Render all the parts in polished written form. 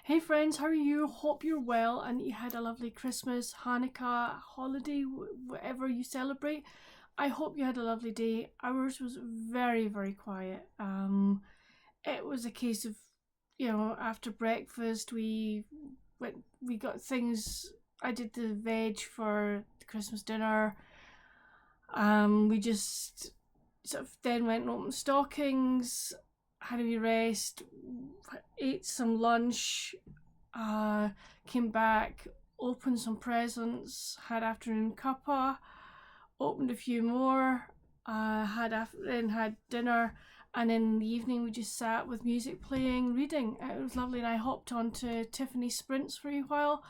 Hey friends, how are you? Hope you're well and you had a lovely Christmas, Hanukkah, holiday, whatever you celebrate. I hope you had a lovely day. Ours was very, very quiet. It was a case of, after breakfast we got things. I did the veg for the Christmas dinner. We just sort of then went and opened stockings, had a wee rest, ate some lunch, came back, opened some presents, had afternoon cuppa, opened a few more, then had dinner, and in the evening we just sat with music playing, reading. It was lovely, and I hopped onto Tiffany Sprints for a while.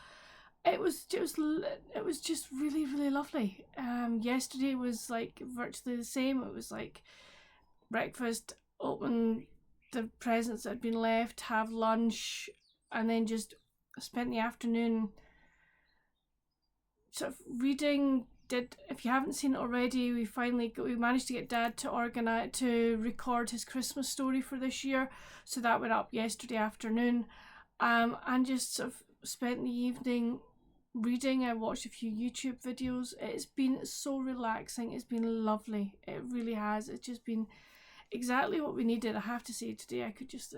It was just really, really lovely. Yesterday was like virtually the same. It was like breakfast, open the presents that had been left, have lunch, and then just spent the afternoon sort of reading. If you haven't seen it already, we managed to get Dad to record his Christmas story for this year, so that went up yesterday afternoon, and just sort of spent the evening reading. I watched a few YouTube videos. It's been so relaxing. It's been lovely. It really has. It's just been exactly what we needed. I have to say, today I could just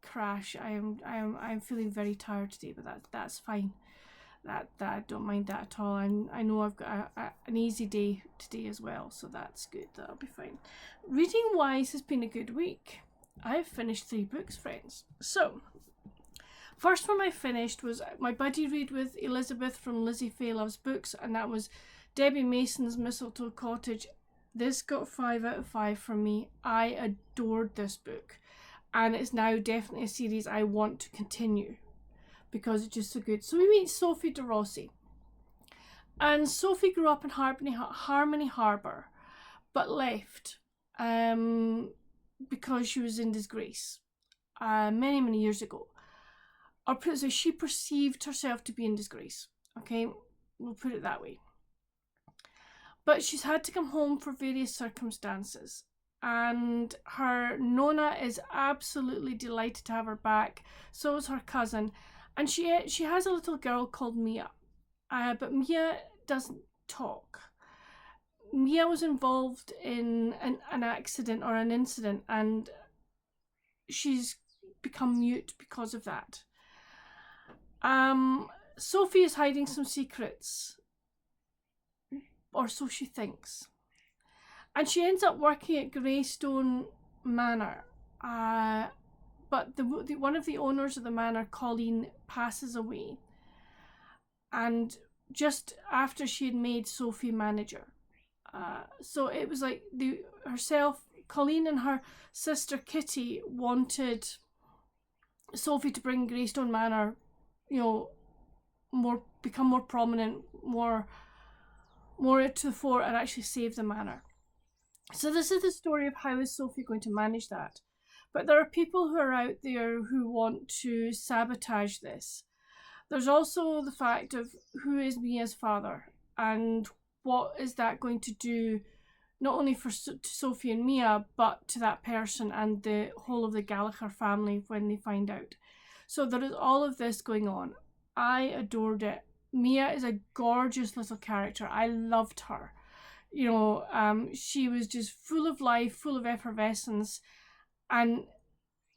crash. I'm feeling very tired today, but that's fine. That I don't mind that at all. I know I've got an easy day today as well, so that's good. That'll be fine. Reading wise has been a good week. I've finished 3 books, friends. So first one I finished was my buddy read with Elizabeth from Lizzie Faye Loves Books, and that was Debbie Mason's Mistletoe Cottage. This got 5 out of 5 from me. I adored this book, and it's now definitely a series I want to continue because it's just so good. So we meet Sophie de Rossi, and Sophie grew up in Harmony Harbour, but left because she was in disgrace many, many years ago. Or put it so, she perceived herself to be in disgrace. Okay, we'll put it that way. But she's had to come home for various circumstances, and her Nona is absolutely delighted to have her back. So is her cousin, and she has a little girl called Mia, but Mia doesn't talk. Mia was involved in an accident or an incident, and she's become mute because of that. Sophie is hiding some secrets, or so she thinks, and she ends up working at Greystone Manor, but the one of the owners of the manor, Colleen, passes away, and just after she had made Sophie manager. So it was like Colleen and her sister Kitty wanted Sophie to bring Greystone Manor, become more prominent, more to the fore, and actually save the manor. So this is the story of how is Sophie going to manage that. But there are people who are out there who want to sabotage this. There's also the fact of who is Mia's father, and what is that going to do not only for Sophie and Mia, but to that person and the whole of the Gallagher family when they find out. So there is all of this going on. I adored it. Mia is a gorgeous little character. I loved her. She was just full of life, full of effervescence, and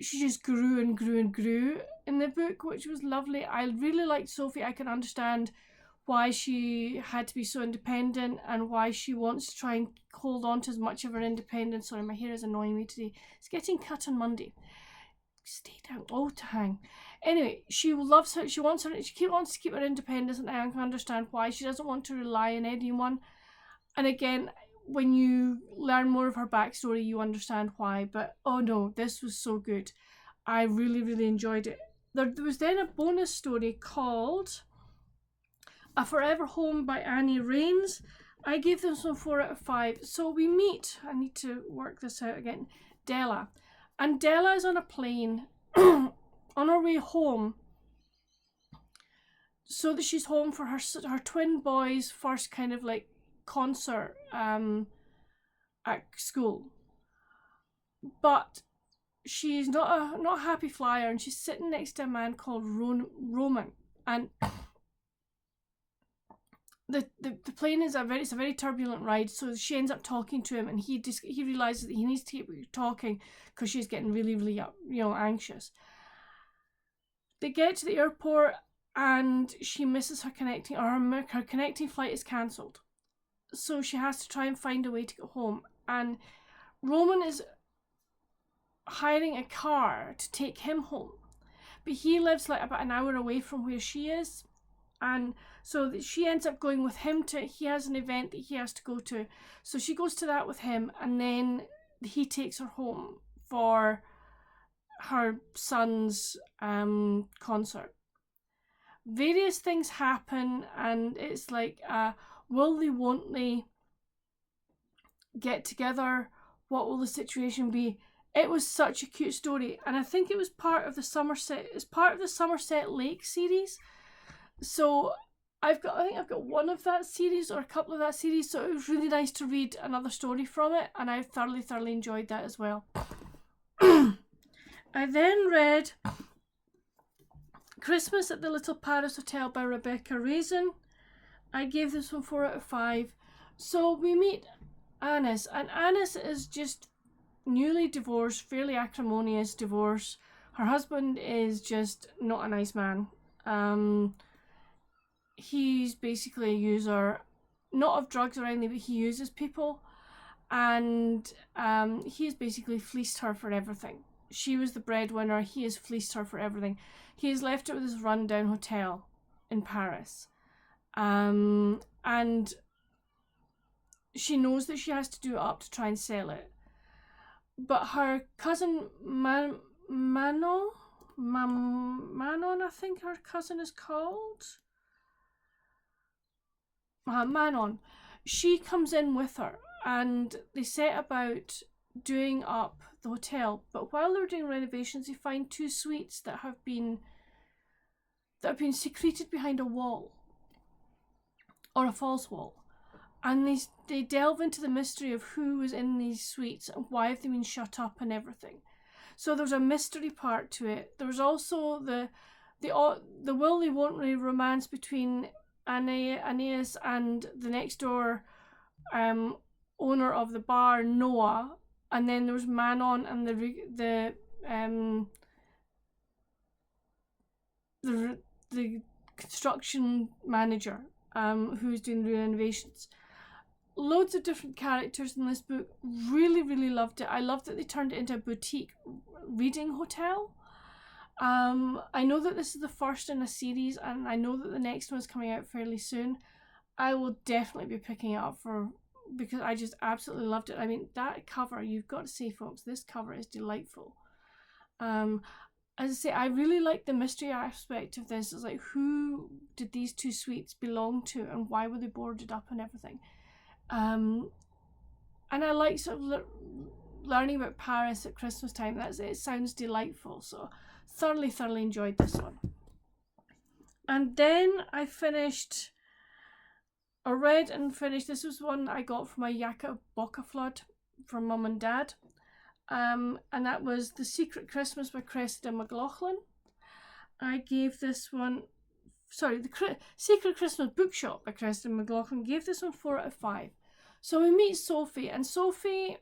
she just grew and grew and grew in the book, which was lovely. I really liked Sophie. I can understand why she had to be so independent and why she wants to try and hold on to as much of her independence. Sorry, my hair is annoying me today. It's getting cut on Monday. Stay down. Oh, to hang. Anyway, she loves her. She wants to keep her independence, and I can understand why. She doesn't want to rely on anyone. And again, when you learn more of her backstory, you understand why. But oh no, this was so good. I really, really enjoyed it. There was then a bonus story called A Forever Home by Annie Raines. I gave this one 4 out of 5. So we meet, I need to work this out again, Della. And Della is on a plane on her way home, so that she's home for her twin boys' first kind of like concert at school. But she's not a happy flyer, and she's sitting next to a man called Roman, and the plane is it's a very turbulent ride, so she ends up talking to him, and he realizes that he needs to keep talking because she's getting really, really anxious. They get to the airport, and she misses her connecting, or her connecting flight is cancelled, so she has to try and find a way to get home. And Roman is hiring a car to take him home, but he lives like about an hour away from where she is, and so she ends up going with him he has an event that he has to go to, so she goes to that with him, and then he takes her home for her son's concert. Various things happen, and it's like will they, won't they get together, what will the situation be? It was such a cute story, and I think it was part of the Somerset Lake series. So I think I've got one of that series or a couple of that series, so it was really nice to read another story from it, and I thoroughly enjoyed that as well. I then read Christmas at the Little Paris Hotel by Rebecca Raisin. I gave this one 4 out of 5. So we meet Annis, and Annis is just newly divorced, fairly acrimonious divorce. Her husband is just not a nice man. He's basically a user, not of drugs or anything, but he uses people, and he's basically fleeced her for everything. She was the breadwinner, he has fleeced her for everything. He has left her with this rundown hotel in Paris, and she knows that she has to do it up to try and sell it. But her cousin Manon, I think her cousin is called Manon. She comes in with her, and they set about doing up the hotel. But while they're doing renovations, they find 2 suites that have been secreted behind a wall, or a false wall. And they delve into the mystery of who was in these suites and why have they been shut up and everything. So there's a mystery part to it. There's also the will they won't they romance between Aeneas and the next door owner of the bar, Noah, and then there's Manon and the construction manager who's doing the renovations. Loads of different characters in this book. Really loved it. I loved that they turned it into a boutique reading hotel. I know that this is the first in a series, and I know that the next one's coming out fairly soon. I will definitely be picking it up because I just absolutely loved it. I mean, that cover, you've got to say, folks, this cover is delightful. As I say, I really like the mystery aspect of this. It's like, who did these 2 suites belong to, and why were they boarded up and everything? And I like sort of learning about Paris at Christmas time. It sounds delightful. So thoroughly enjoyed this one. And then I read and finished. This was one I got from my Yaka Boca flood from Mum and Dad. And that was The Secret Christmas by Cressida McLaughlin. I gave this one, the Secret Christmas Bookshop by Cressida McLaughlin, gave this one 4 out of 5. So we meet Sophie, and Sophie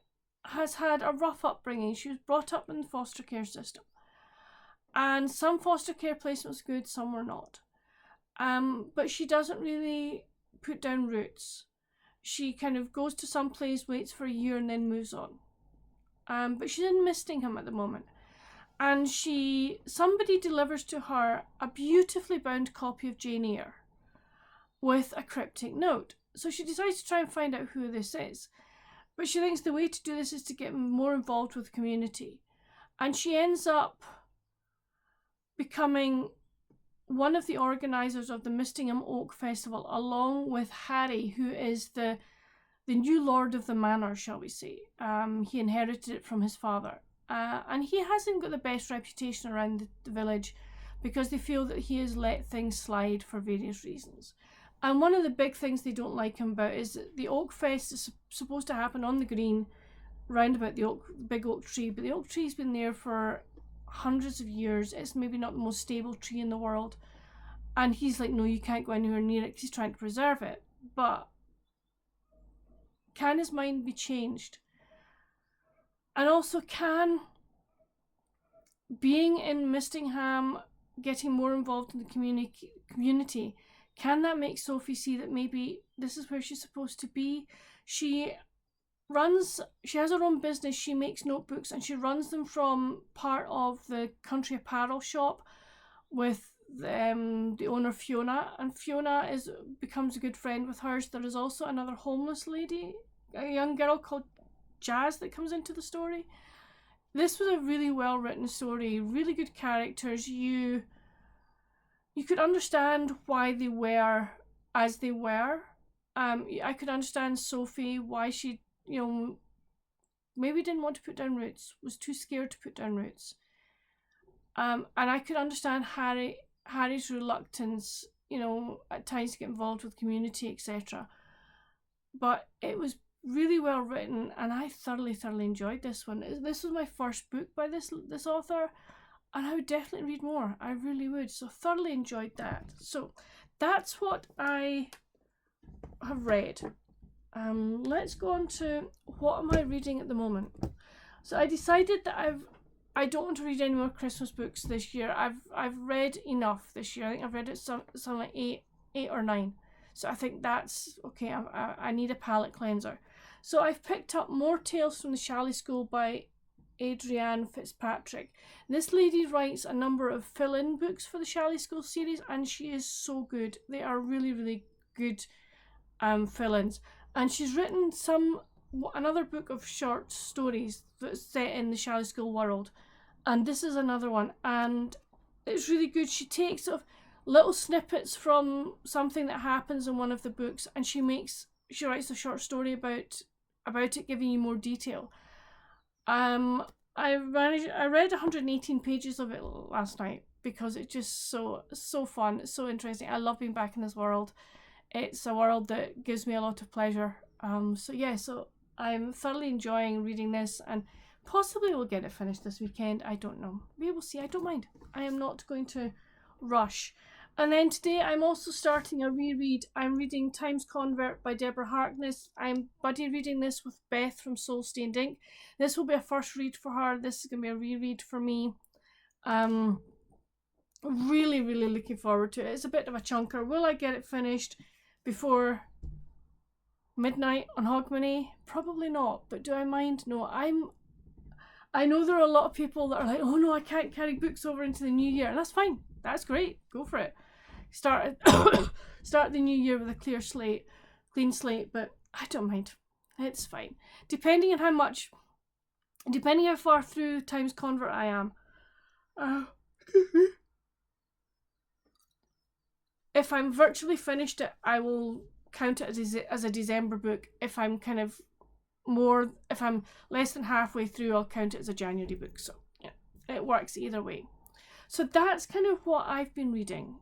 has had a rough upbringing. She was brought up in the foster care system, and some foster care placements were good, some were not. But she doesn't really put down roots. She kind of goes to some place, waits for a year, and then moves on. But she's in Mistingham at the moment, and somebody delivers to her a beautifully bound copy of Jane Eyre with a cryptic note. So she decides to try and find out who this is, but she thinks the way to do this is to get more involved with the community, and she ends up becoming one of the organisers of the Mistingham Oak Festival, along with Harry, who is the new lord of the manor, shall we say. He inherited it from his father, and he hasn't got the best reputation around the village because they feel that he has let things slide for various reasons. And one of the big things they don't like him about is that the Oak Fest is supposed to happen on the green round about the big oak tree, but the oak tree's been there for hundreds of years. It's maybe not the most stable tree in the world. And he's like, no, you can't go anywhere near it because he's trying to preserve it. But can his mind be changed? And also, can being in Mistingham, getting more involved in the community, can that make Sophie see that maybe this is where she's supposed to be? She has her own business, she makes notebooks, and she runs them from part of the country apparel shop with the owner Fiona, and Fiona becomes a good friend with hers. There is also another homeless lady, a young girl called Jazz, that comes into the story. This was a really well written story, really good characters. You could understand why they were as they were. I could understand Sophie, why she, maybe didn't want to put down roots, was too scared to put down roots. And I could understand Harry's reluctance, at times to get involved with community, etc. But it was really well written, and I thoroughly enjoyed this one. This was my first book by this author, and I would definitely read more. I really would. So thoroughly enjoyed that. So that's what I have read. Let's go on to what am I reading at the moment. So I decided that I don't want to read any more Christmas books this year. I've read enough this year. I think I've read it some like eight or nine. So I think that's okay. I need a palate cleanser. So I've picked up more Tales from the Shalley School by Adrienne Fitzpatrick. This lady writes a number of fill-in books for the Shalley School series, and she is so good. They are really good fill-ins. And she's written another book of short stories that's set in the Shalley School world, and this is another one, and it's really good. She takes sort of little snippets from something that happens in one of the books, and she writes a short story about it, giving you more detail. I read 118 pages of it last night because it's just so fun. It's so interesting. I love being back in this world. It's a world that gives me a lot of pleasure. So I'm thoroughly enjoying reading this, and possibly we'll get it finished this weekend. I don't know. We will see. I don't mind. I am not going to rush. And then today I'm also starting a reread. I'm reading Times Convert by Deborah Harkness. I'm buddy reading this with Beth from Soul Stained Ink. This will be a first read for her. This is going to be a reread for me. Really looking forward to it. It's a bit of a chunker. Will I get it finished before midnight on Hogmanay? Probably not, but do I mind? No, I know there are a lot of people that are like, oh no, I can't carry books over into the new year, and that's fine. That's great. Go for it. Start the new year with a clean slate, but I don't mind. It's fine. Depending on how far through Times Convert I am. If I'm virtually finished it, I will count it as a December book. If I'm less than halfway through, I'll count it as a January book. So yeah, it works either way. So that's kind of what I've been reading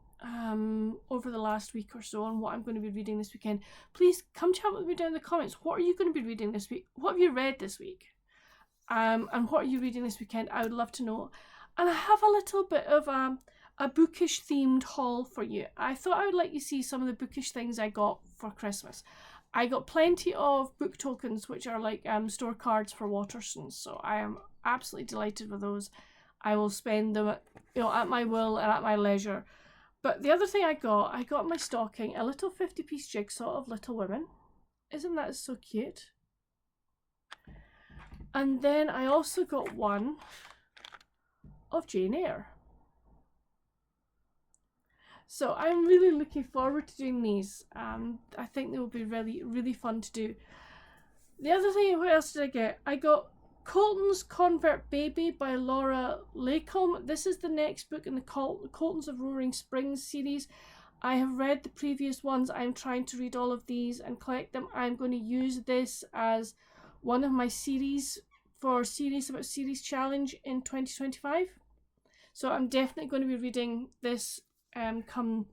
over the last week or so, and what I'm going to be reading this weekend. Please come chat with me down in the comments. What are you going to be reading this week? What have you read this week? And what are you reading this weekend? I would love to know. And I have a little bit of a bookish themed haul for you. I thought I would let you see some of the bookish things I got for Christmas. I got plenty of book tokens, which are like store cards for Waterstones, so I am absolutely delighted with those. I will spend them at my will and at my leisure. But the other thing I got in my stocking a little 50-piece jigsaw of Little Women. Isn't that so cute? And then I also got one of Jane Eyre. So I'm really looking forward to doing these. I think they will be really fun to do. The other thing, what else did I get? I got Colton's Convert Baby by Laura Lacombe. This is the next book in the Coltons of Roaring Springs series. I have read the previous ones. I'm trying to read all of these and collect them. I'm going to use this as one of my series for Series About Series Challenge in 2025. So I'm definitely going to be reading this come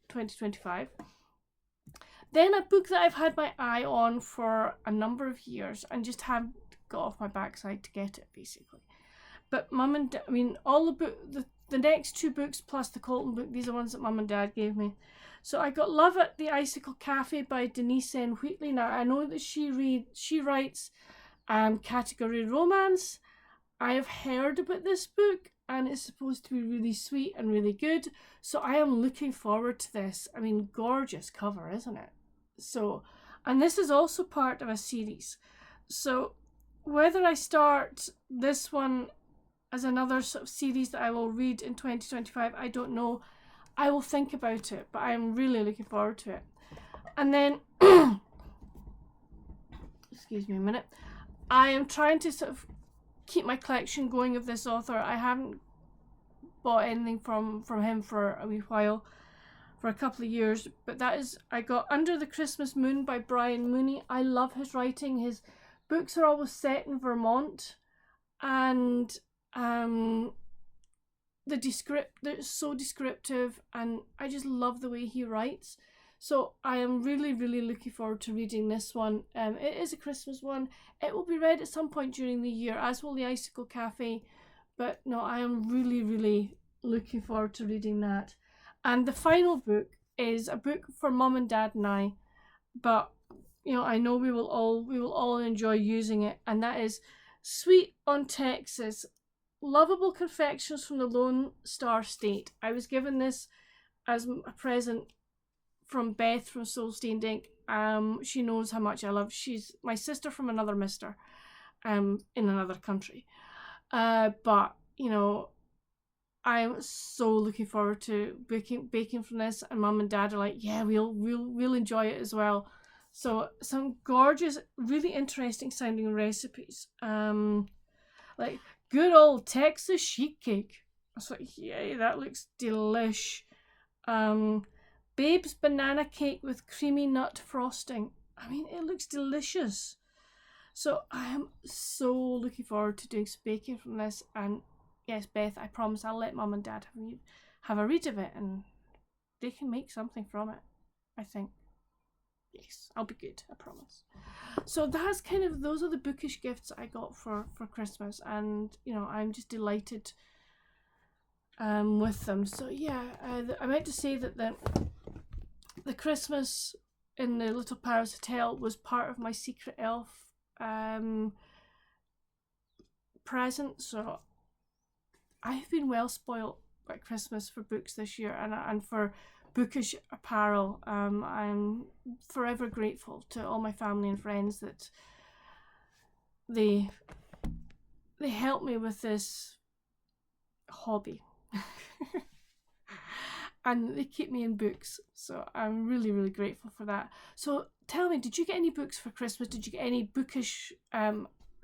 2025. Then a book that I've had my eye on for a number of years and just have got off my backside to get it, basically. But Mum and Dad, I mean, all the next 2 books plus the Colton book, these are ones that Mum and Dad gave me. So I got Love at the Icicle Cafe by Denise N. Wheatley. Now, I know that she writes category romance. I have heard about this book, and it's supposed to be really sweet and really good. So I am looking forward to this. I mean, gorgeous cover, isn't it? So, and this is also part of a series. So whether I start this one as another sort of series that I will read in 2025, I don't know. I will think about it, but I am really looking forward to it. And then, excuse me a minute, I am trying to sort of keep my collection going of this author. I haven't bought anything from him for a wee while, for a couple of years, but that is, I got Under the Christmas Moon by Brian Mooney. I love his writing. His books are always set in Vermont, and they're so descriptive, and I just love the way he writes. So I am really, really looking forward to reading this one. It is a Christmas one. It will be read at some point during the year, as will the Icicle Cafe. But no, I am really, really looking forward to reading that. And the final book is a book for Mum and Dad and I. But you know, I know we will all enjoy using it, and that is Sweet on Texas, Lovable Confections from the Lone Star State. I was given this as a present from Beth from Soul Stained Ink. She knows how much I love. She's my sister from another mister, in another country. But you know, I'm so looking forward to baking from this, and Mum and Dad are like, yeah, we'll enjoy it as well. So some gorgeous, really interesting sounding recipes. Like good old Texas sheet cake. I was like, yay, that looks delish. Babe's banana cake with creamy nut frosting. I mean, it looks delicious. So I am so looking forward to doing some baking from this. And yes, Beth, I promise I'll let Mum and Dad have a read of it, and they can make something from it, I think. Yes, I'll be good, I promise. So that's kind of, those are the bookish gifts I got for Christmas, and you know, I'm just delighted with them. So yeah, I meant to say that the Christmas in the Little Paris Hotel was part of my Secret Elf present. So I've been well spoilt at Christmas for books this year, and for bookish apparel. I'm forever grateful to all my family and friends that they help me with this hobby. And they keep me in books, so I'm really, really grateful for that. So tell me, did you get any books for Christmas? Did you get any bookish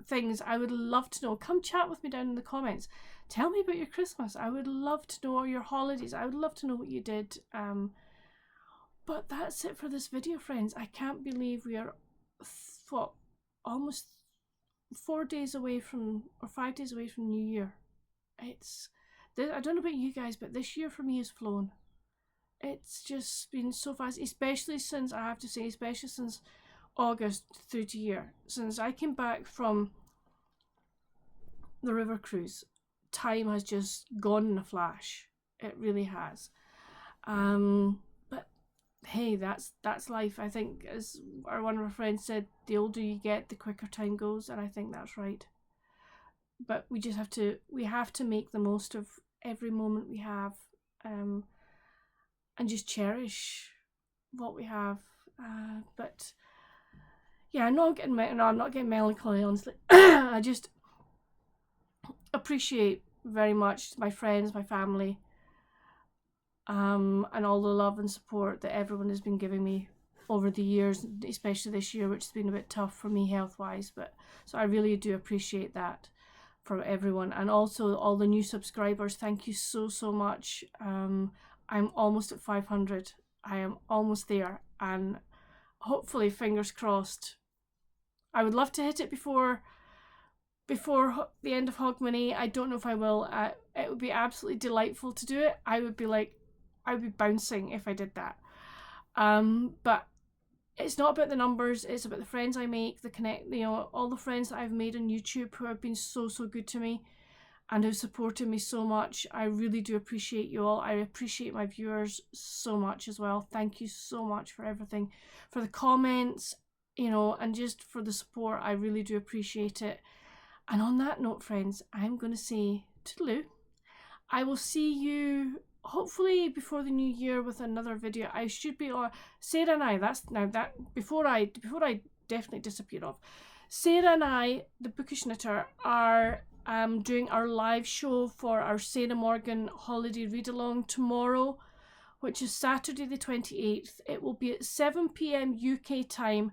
things? I would love to know. Come chat with me down in the comments. Tell me about your Christmas. I would love to know your holidays. I would love to know what you did. But that's it for this video, friends. I can't believe we are almost 4 days away from, or 5 days away from New Year. I don't know about you guys, but this year for me has flown. It's just been so fast, especially since August through to here. Since I came back from the river cruise, time has just gone in a flash. It really has. But hey, that's life. I think, as one of our friends said, the older you get, the quicker time goes, and I think that's right. But we have to make the most of every moment we have, and just cherish what we have. But yeah, I'm not getting melancholy, honestly. I just appreciate very much my friends, my family, and all the love and support that everyone has been giving me over the years, especially this year, which has been a bit tough for me health-wise. But so I really do appreciate that from everyone, and also all the new subscribers. Thank you so much. I'm almost at 500. I am almost there, and hopefully, fingers crossed, I would love to hit it before the end of Hogmanay. I don't know if I will. It would be absolutely delightful to do it. I would be bouncing if I did that. But it's not about the numbers, it's about the friends I make, the connect, you know, all the friends that I've made on YouTube who have been so good to me and who supported me so much. I really do appreciate you all. I appreciate my viewers so much as well. Thank you so much for everything, for the comments, you know, and just for the support. I really do appreciate it. And on that note, friends, I'm going to say toodaloo. I will see you hopefully before the new year with another video. I should be on Sarah and I, that's now that before I definitely disappear off. Sarah and I, the Bookish Knitter, are doing our live show for our Sarah Morgan holiday read along tomorrow, which is Saturday the 28th. It will be at 7 p.m. UK time,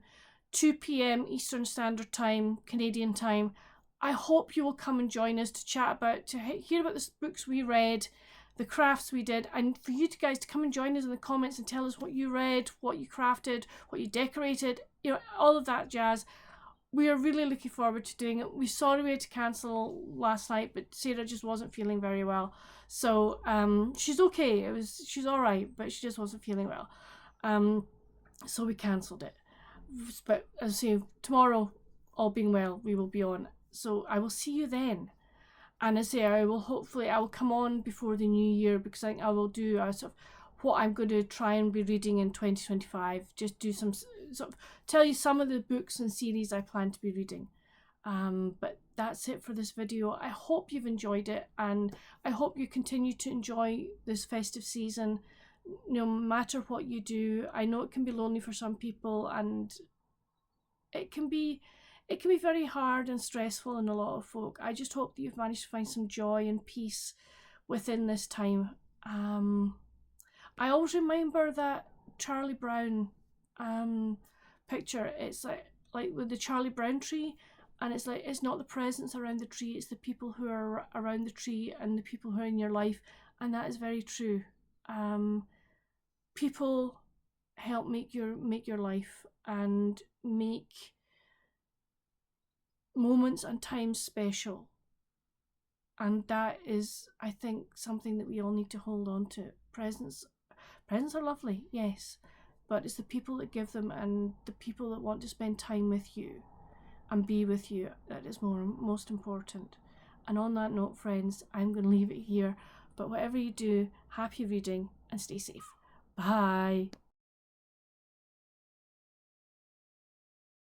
2 p.m. Eastern Standard Time, Canadian time. I hope you will come and join us to chat about, to hear about the books we read, the crafts we did, and for you guys to come and join us in the comments and tell us what you read, what you crafted, what you decorated, you know, all of that jazz. We are really looking forward to doing it. We sorry we had to cancel last night, but Sarah just wasn't feeling very well. So she's okay. She's all right, but she just wasn't feeling well. So we cancelled it. But as I say, tomorrow, all being well, we will be on. So I will see you then. And as I say, I will come on before the new year, because I think I will do a sort of what I'm going to try and be reading in 2025. Just do some sort of tell you some of the books and series I plan to be reading. But that's it for this video. I hope you've enjoyed it, and I hope you continue to enjoy this festive season, no matter what you do. I know it can be lonely for some people, and it can be very hard and stressful in a lot of folk. I just hope that you've managed to find some joy and peace within this time. I always remember that Charlie Brown picture. It's like with the Charlie Brown tree, and it's like, it's not the presents around the tree, it's the people who are around the tree and the people who are in your life. And that is very true. People help make your life and make moments and times special, and that is, I think, something that we all need to hold on to. Presents are lovely, yes, but it's the people that give them and the people that want to spend time with you and be with you that is most important. And on that note, friends, I'm going to leave it here, but whatever you do, happy reading and stay safe. Bye.